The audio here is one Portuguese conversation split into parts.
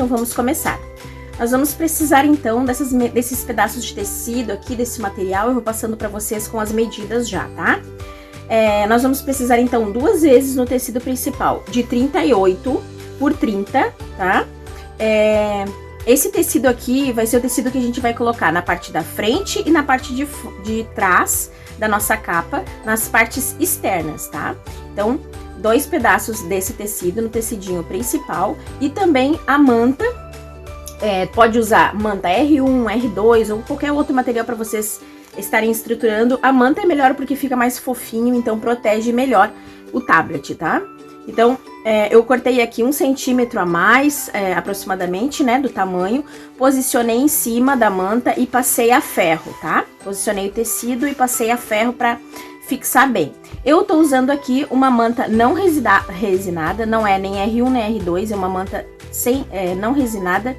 Então vamos começar. Nós vamos precisar então desses pedaços de tecido aqui, desse material. Eu vou passando para vocês com as medidas já, tá? Nós vamos precisar então 2 vezes no tecido principal, de 38 por 30, tá? Esse tecido aqui vai ser o tecido que a gente vai colocar na parte da frente e na parte de trás da nossa capa, nas partes externas, tá? Então, 2 pedaços desse tecido no tecidinho principal e também a manta. Pode usar manta R1, R2 ou qualquer outro material para vocês estarem estruturando. A manta é melhor porque fica mais fofinho, então protege melhor o tablet, tá? Então, eu cortei aqui 1 centímetro a mais, aproximadamente, né, do tamanho. Posicionei em cima da manta e passei a ferro, tá? Posicionei o tecido e passei a ferro para fixar bem. Eu tô usando aqui uma manta não resinada, não é nem R1 nem R2, é uma manta não resinada,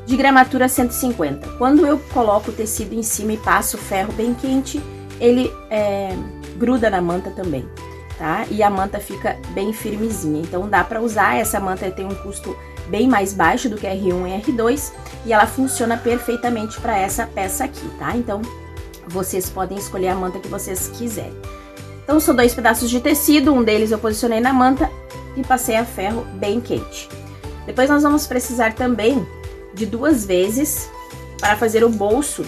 de gramatura 150. Quando eu coloco o tecido em cima e passo o ferro bem quente, ele gruda na manta também, tá? E a manta fica bem firmezinha. Então dá para usar, essa manta tem um custo bem mais baixo do que R1 e R2 e ela funciona perfeitamente para essa peça aqui, tá? Então vocês podem escolher a manta que vocês quiserem. Então são 2 pedaços de tecido, um deles eu posicionei na manta e passei a ferro bem quente. Depois nós vamos precisar também de 2 vezes para fazer o bolso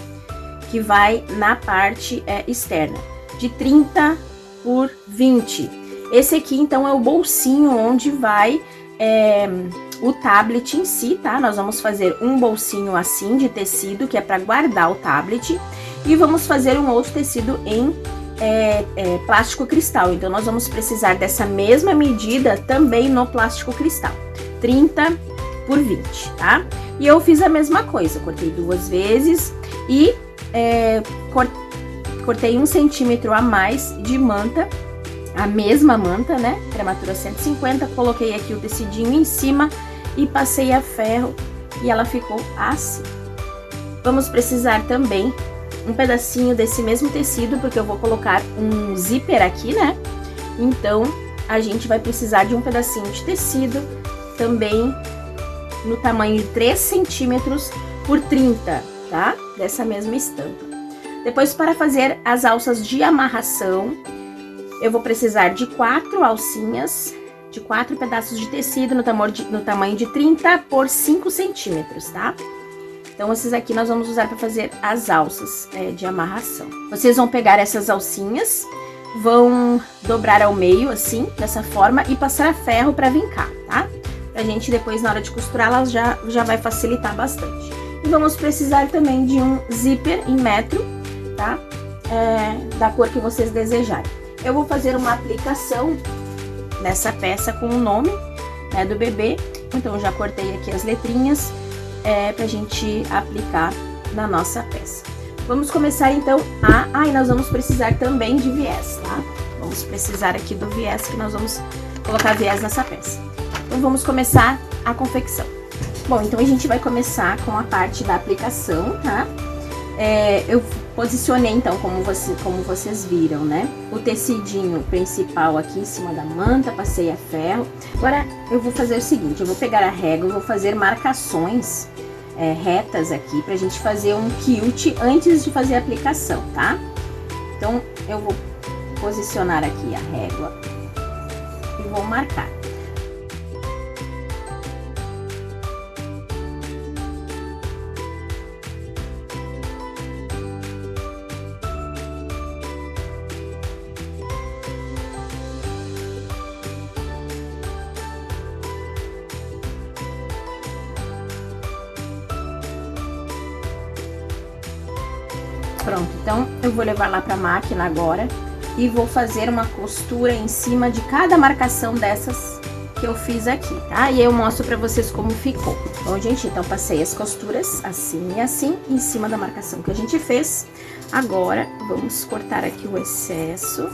que vai na parte externa, de 30 por 20. Esse aqui então é o bolsinho onde vai o tablet em si, tá? Nós vamos fazer um bolsinho assim de tecido, que é para guardar o tablet, e vamos fazer um outro tecido em plástico cristal. Então nós vamos precisar dessa mesma medida também no plástico cristal, 30 por 20, tá? E eu fiz a mesma coisa, cortei 2 vezes e cortei 1 centímetro a mais de manta, a mesma manta, né? Gramatura 150, coloquei aqui o tecidinho em cima e passei a ferro e ela ficou assim. Vamos precisar também um pedacinho desse mesmo tecido, porque eu vou colocar um zíper aqui, né? Então, a gente vai precisar de um pedacinho de tecido também no tamanho de 3 centímetros por 30, tá? Dessa mesma estampa. Depois, para fazer as alças de amarração, eu vou precisar de 4 alcinhas, de 4 pedaços de tecido no tamanho de 30 por 5 centímetros, tá? Então, esses aqui nós vamos usar para fazer as alças de amarração. Vocês vão pegar essas alcinhas, vão dobrar ao meio, assim, dessa forma, e passar a ferro para vincar, tá? Pra gente depois, na hora de costurar, ela já vai facilitar bastante. E vamos precisar também de um zíper em metro, tá? Da cor que vocês desejarem. Eu vou fazer uma aplicação nessa peça com o nome, né, do bebê. Então, já cortei aqui as letrinhas pra gente aplicar na nossa peça. Vamos começar então e nós vamos precisar também de viés, tá? Vamos precisar aqui do viés, que nós vamos colocar viés nessa peça. Então vamos começar a confecção. Bom, então a gente vai começar com a parte da aplicação, tá? Eu posicionei então, como vocês viram, né? O tecidinho principal aqui em cima da manta, passei a ferro. Agora eu vou fazer o seguinte, eu vou pegar a régua, eu vou fazer marcações retas aqui pra gente fazer um quilt antes de fazer a aplicação, tá? Então eu vou posicionar aqui a régua e vou marcar. Pronto, então eu vou levar lá pra máquina agora e vou fazer uma costura em cima de cada marcação dessas que eu fiz aqui, tá? E eu mostro pra vocês como ficou. Bom, gente, então passei as costuras assim e assim em cima da marcação que a gente fez. Agora, vamos cortar aqui o excesso.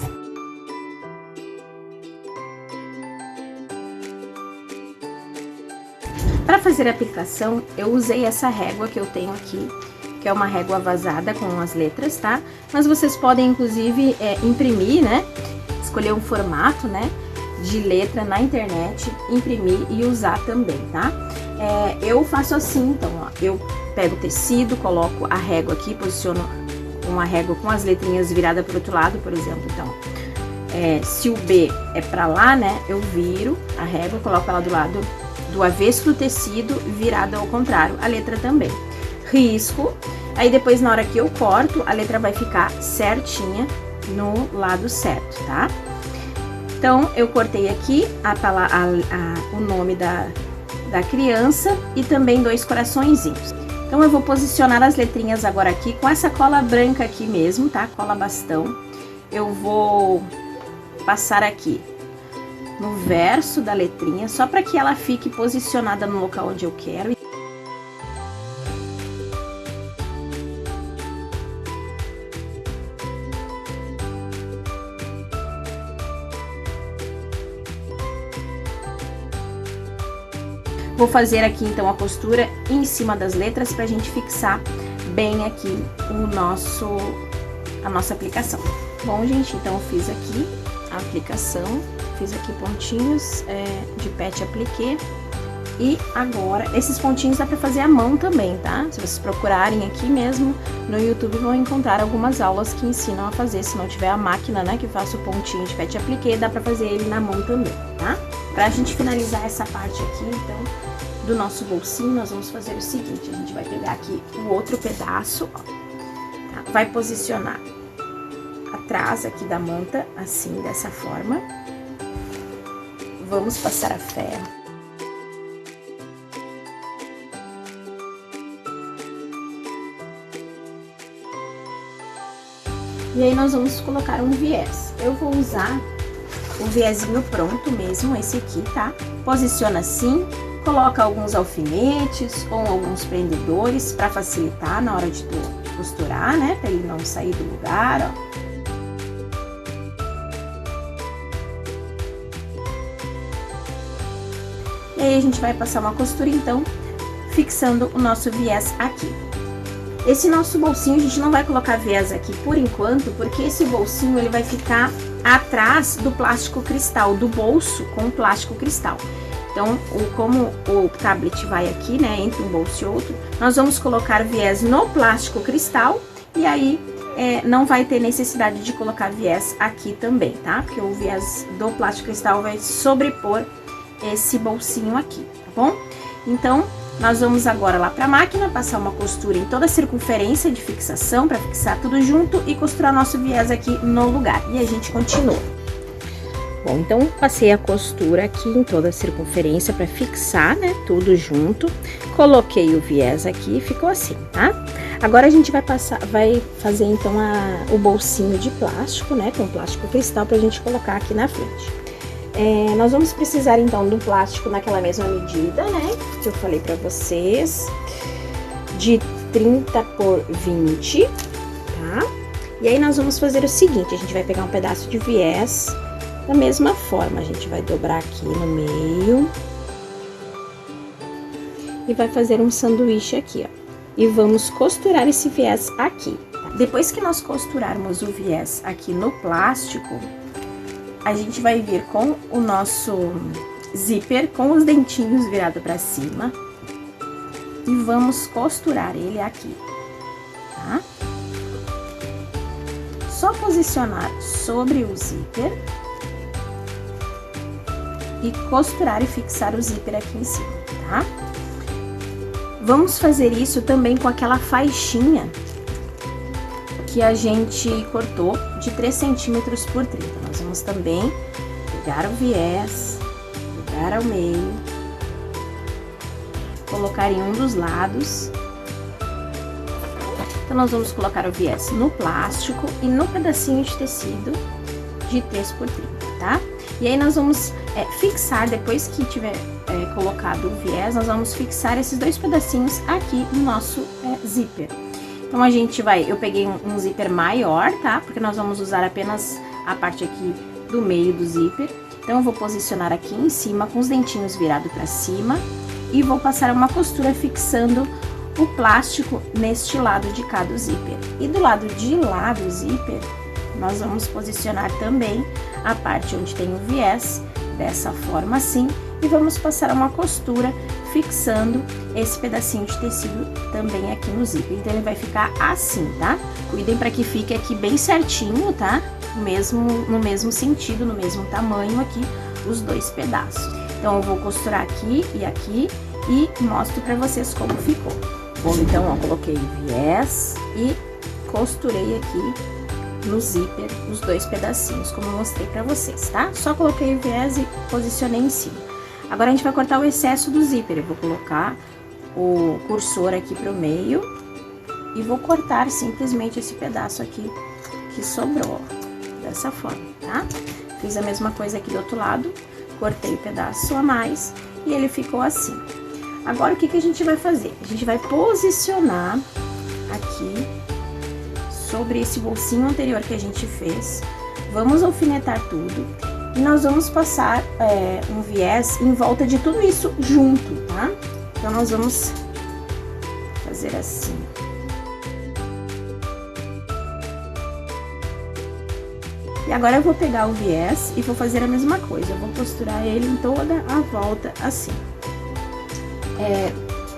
Para fazer a aplicação, eu usei essa régua que eu tenho aqui, que é uma régua vazada com as letras, tá? Mas vocês podem, inclusive, imprimir, né? Escolher um formato, né? De letra na internet, imprimir e usar também, tá? eu faço assim, então, ó, eu pego o tecido, coloco a régua aqui, posiciono uma régua com as letrinhas viradas para o outro lado, por exemplo, então, se o B é para lá, né, eu viro a régua, coloco ela do lado do avesso do tecido, virada ao contrário, a letra também. Risco, aí depois na hora que eu corto, a letra vai ficar certinha no lado certo, tá? Então, eu cortei aqui o nome da criança e também 2 coraçõezinhos. Então, eu vou posicionar as letrinhas agora aqui com essa cola branca aqui mesmo, tá? Cola bastão. Eu vou passar aqui no verso da letrinha, só para que ela fique posicionada no local onde eu quero. Vou fazer aqui então a costura em cima das letras pra gente fixar bem aqui a nossa aplicação. Bom, gente, então eu fiz aqui a aplicação, fiz aqui pontinhos de pet appliqué. E agora, esses pontinhos dá pra fazer à mão também, tá? Se vocês procurarem aqui mesmo no YouTube, vão encontrar algumas aulas que ensinam a fazer. Se não tiver a máquina, né, que faça o pontinho de pet appliqué, dá pra fazer ele na mão também, tá? Pra gente finalizar essa parte aqui, então, do nosso bolsinho, nós vamos fazer o seguinte: a gente vai pegar aqui o outro pedaço, ó, tá? Vai posicionar atrás aqui da manta, assim, dessa forma. Vamos passar a ferro. E aí nós vamos colocar um viés. Eu vou usar o viezinho pronto mesmo, esse aqui, tá? Posiciona assim, coloca alguns alfinetes ou alguns prendedores para facilitar na hora de tu costurar, né? Para ele não sair do lugar, ó. E aí a gente vai passar uma costura, então, fixando o nosso viés aqui. Esse nosso bolsinho, a gente não vai colocar viés aqui por enquanto, porque esse bolsinho ele vai ficar atrás do plástico cristal, do bolso com plástico cristal. Então, como o tablet vai aqui, né, entre um bolso e outro, nós vamos colocar viés no plástico cristal e aí não vai ter necessidade de colocar viés aqui também, tá? Porque o viés do plástico cristal vai sobrepor esse bolsinho aqui, tá bom? Então, nós vamos agora lá para a máquina, passar uma costura em toda a circunferência de fixação para fixar tudo junto e costurar nosso viés aqui no lugar. E a gente continua. Bom, então passei a costura aqui em toda a circunferência para fixar, né, tudo junto. Coloquei o viés aqui e ficou assim, tá? Agora a gente vai fazer então o bolsinho de plástico, né, com plástico cristal pra gente colocar aqui na frente. Nós vamos precisar então do plástico naquela mesma medida, né, que eu falei pra vocês, de 30 por 20, tá? E aí nós vamos fazer o seguinte: a gente vai pegar um pedaço de viés da mesma forma, a gente vai dobrar aqui no meio e vai fazer um sanduíche aqui, ó. E vamos costurar esse viés aqui, tá? Depois que nós costurarmos o viés aqui no plástico, a gente vai vir com o nosso zíper com os dentinhos virados para cima e vamos costurar ele aqui, tá? Só posicionar sobre o zíper e costurar e fixar o zíper aqui em cima, tá? Vamos fazer isso também com aquela faixinha que a gente cortou de 3 centímetros por 30. Nós vamos também pegar o viés, pegar ao meio, colocar em um dos lados. Então, nós vamos colocar o viés no plástico e no pedacinho de tecido de 3 por 30, tá? E aí nós vamos fixar, depois que tiver colocado o viés, nós vamos fixar esses 2 pedacinhos aqui no nosso zíper. Então, eu peguei um zíper maior, tá? Porque nós vamos usar apenas a parte aqui do meio do zíper. Então, eu vou posicionar aqui em cima com os dentinhos virados para cima e vou passar uma costura fixando o plástico neste lado de cada zíper. E do lado de lá do zíper, nós vamos posicionar também a parte onde tem o viés, dessa forma assim, e vamos passar uma costura fixando esse pedacinho de tecido também aqui no zíper. Então, ele vai ficar assim, tá? Cuidem para que fique aqui bem certinho, tá? No mesmo sentido, no mesmo tamanho aqui, os dois pedaços. Então, eu vou costurar aqui e mostro pra vocês como ficou. Bom, então, ó, coloquei viés e costurei aqui no zíper os dois pedacinhos, como eu mostrei pra vocês, tá? Só coloquei o viés e posicionei em cima. Agora, a gente vai cortar o excesso do zíper. Eu vou colocar o cursor aqui pro meio e vou cortar simplesmente esse pedaço aqui que sobrou, ó, dessa forma, tá? Fiz a mesma coisa aqui do outro lado, cortei o pedaço a mais e ele ficou assim. Agora, o que a gente vai fazer? A gente vai posicionar aqui sobre esse bolsinho anterior que a gente fez. Vamos alfinetar tudo e nós vamos passar um viés em volta de tudo isso junto, tá? Então, nós vamos fazer assim. E agora eu vou pegar o viés e vou fazer a mesma coisa. Eu vou costurar ele em toda a volta assim.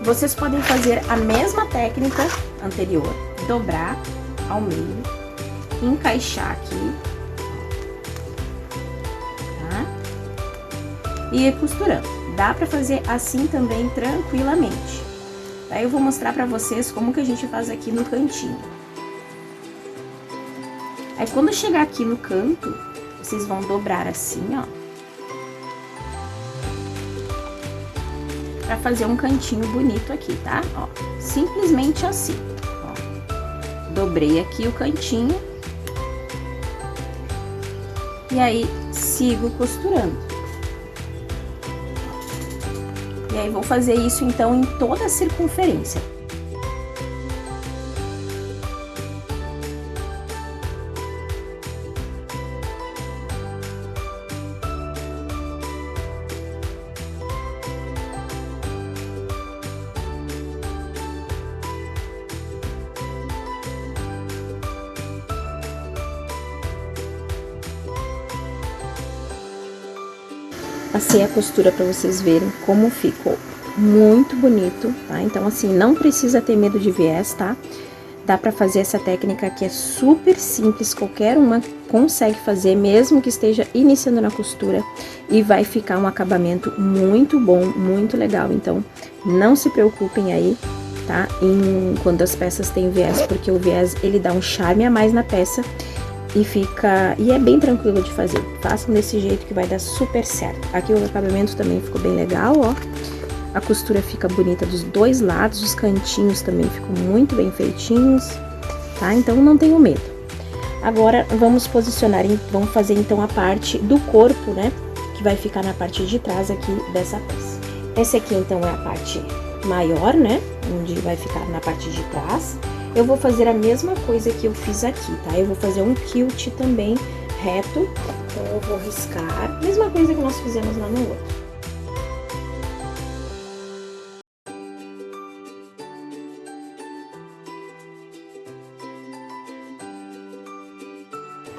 Vocês podem fazer a mesma técnica anterior, dobrar ao meio, encaixar aqui, tá? E ir costurando. Dá pra fazer assim também tranquilamente. Daí eu vou mostrar pra vocês como que a gente faz aqui no cantinho. Aí, quando chegar aqui no canto, vocês vão dobrar assim, ó. Pra fazer um cantinho bonito aqui, tá? Ó, simplesmente assim, ó. Dobrei aqui o cantinho. E aí, sigo costurando. E aí, vou fazer isso, então, em toda a circunferência. Passei a costura para vocês verem como ficou muito bonito, tá? Então, assim, não precisa ter medo de viés, tá? Dá para fazer essa técnica que é super simples, qualquer uma consegue fazer, mesmo que esteja iniciando na costura, e vai ficar um acabamento muito bom, muito legal. Então, não se preocupem aí, tá? Quando as peças têm viés, porque o viés, ele dá um charme a mais na peça. E é bem tranquilo de fazer. Façam desse jeito que vai dar super certo. Aqui o acabamento também ficou bem legal, ó. A costura fica bonita dos dois lados, os cantinhos também ficam muito bem feitinhos, tá? Então, não tenham medo. Agora, vamos fazer então a parte do corpo, né? Que vai ficar na parte de trás aqui dessa peça. Essa aqui, então, é a parte maior, né? Onde vai ficar na parte de trás. Eu vou fazer a mesma coisa que eu fiz aqui, tá? Eu vou fazer um quilt também reto, então eu vou riscar, mesma coisa que nós fizemos lá no outro.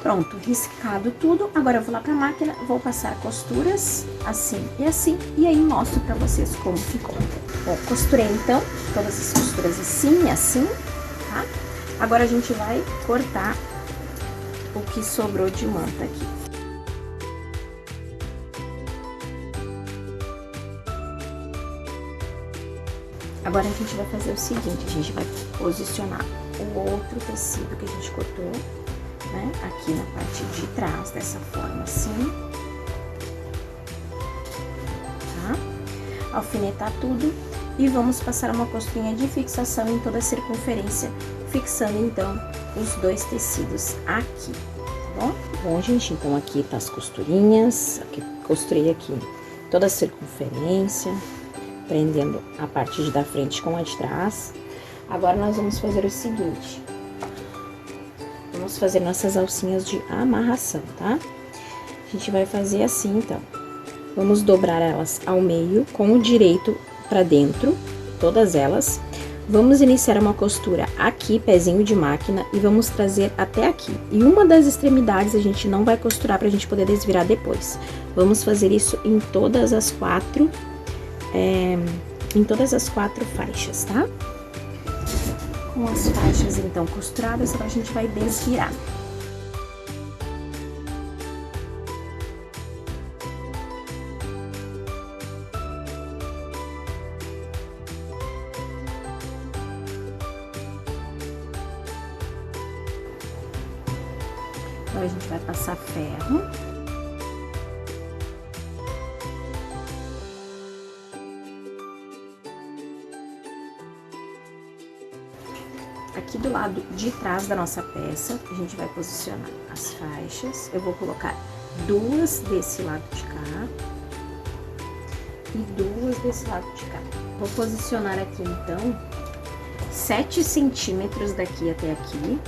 Pronto, riscado tudo. Agora eu vou lá pra máquina, vou passar costuras assim e aí mostro pra vocês como ficou. Bom, costurei então todas as costuras assim e assim, tá? Agora a gente vai cortar o que sobrou de manta aqui. Agora a gente vai fazer o seguinte, a gente vai posicionar o outro tecido que a gente cortou, né, aqui na parte de trás, dessa forma assim, tá? Alfinetar tudo e vamos passar uma costurinha de fixação em toda a circunferência, fixando então os dois tecidos aqui, tá bom? Bom, gente, então aqui tá as costurinhas, aqui, costurei aqui toda a circunferência, prendendo a parte da frente com a de trás. Agora nós vamos fazer o seguinte. Vamos fazer nossas alcinhas de amarração, tá? A gente vai fazer assim, então. Vamos dobrar elas ao meio, com o direito pra dentro, todas elas. Vamos iniciar uma costura aqui, pezinho de máquina, e vamos trazer até aqui. E uma das extremidades a gente não vai costurar pra gente poder desvirar depois. Vamos fazer isso em todas as quatro em todas as 4 faixas, tá? Com as faixas, então, costuradas, agora a gente vai desvirar. Agora a gente vai passar ferro. Aqui do lado de trás da nossa peça, a gente vai posicionar as faixas. Eu vou colocar 2 desse lado de cá e 2 desse lado de cá. Vou posicionar aqui, então, 7 centímetros daqui até aqui,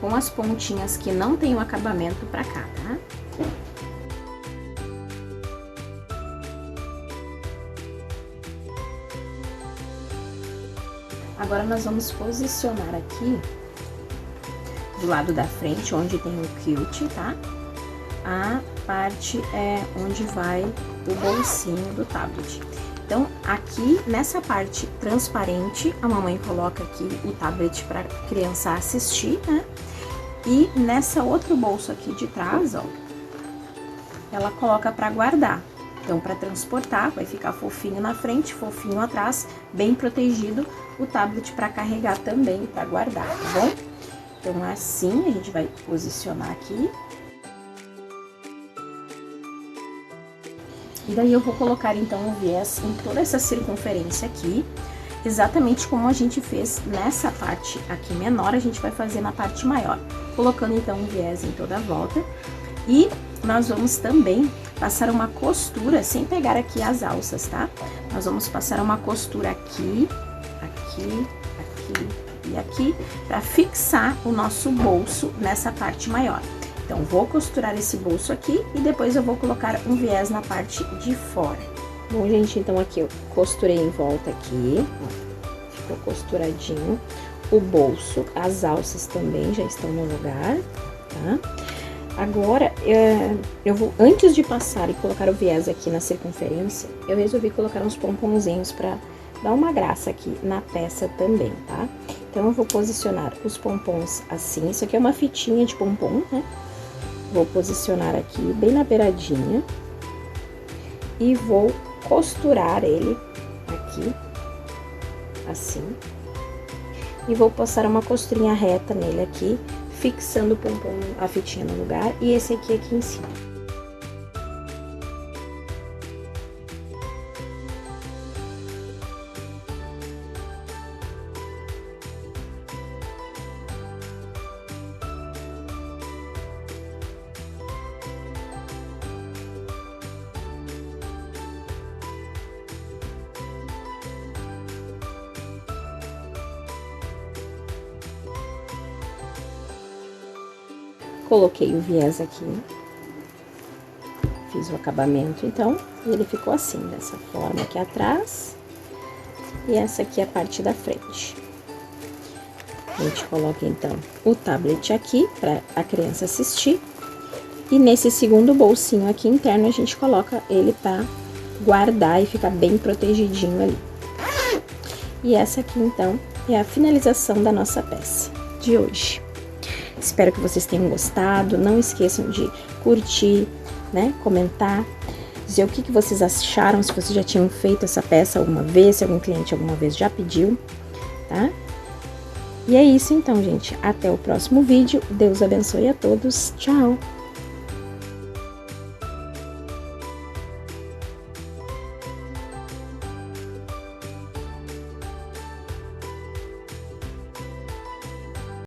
com as pontinhas que não tem o acabamento pra cá, tá? Agora, nós vamos posicionar aqui, do lado da frente, onde tem o quilt, tá? A parte onde vai o bolsinho do tablet. Então, aqui, nessa parte transparente, a mamãe coloca aqui o tablet para a criança assistir, né? E nessa outro bolso aqui de trás, ó, ela coloca para guardar. Então, para transportar, vai ficar fofinho na frente, fofinho atrás, bem protegido, o tablet para carregar também, para guardar, tá bom? Então, assim, a gente vai posicionar aqui. E daí, eu vou colocar, então, o viés em toda essa circunferência aqui, exatamente como a gente fez nessa parte aqui menor, a gente vai fazer na parte maior. Colocando, então, o viés em toda a volta. E nós vamos também passar uma costura, sem pegar aqui as alças, tá? Nós vamos passar uma costura aqui, aqui, aqui e aqui, para fixar o nosso bolso nessa parte maior. Então, vou costurar esse bolso aqui e depois eu vou colocar um viés na parte de fora. Bom, gente, então aqui eu costurei em volta aqui, ó, ficou costuradinho. O bolso, as alças também já estão no lugar, tá? Agora, eu vou, antes de passar e colocar o viés aqui na circunferência, eu resolvi colocar uns pomponzinhos pra dar uma graça aqui na peça também, tá? Então, eu vou posicionar os pompons assim, isso aqui é uma fitinha de pompom, né? Vou posicionar aqui bem na beiradinha e vou costurar ele aqui, assim. E vou passar uma costurinha reta nele aqui, fixando o pompom, a fitinha no lugar, e esse aqui em cima. Coloquei o viés aqui, fiz o acabamento, então, e ele ficou assim, dessa forma aqui atrás, e essa aqui é a parte da frente. A gente coloca, então, o tablet aqui, para a criança assistir, e nesse segundo bolsinho aqui interno, a gente coloca ele para guardar e ficar bem protegidinho ali. E essa aqui, então, é a finalização da nossa peça de hoje. Espero que vocês tenham gostado, não esqueçam de curtir, né, comentar, dizer o que vocês acharam, se vocês já tinham feito essa peça alguma vez, se algum cliente alguma vez já pediu, tá? E é isso então, gente, até o próximo vídeo, Deus abençoe a todos, tchau!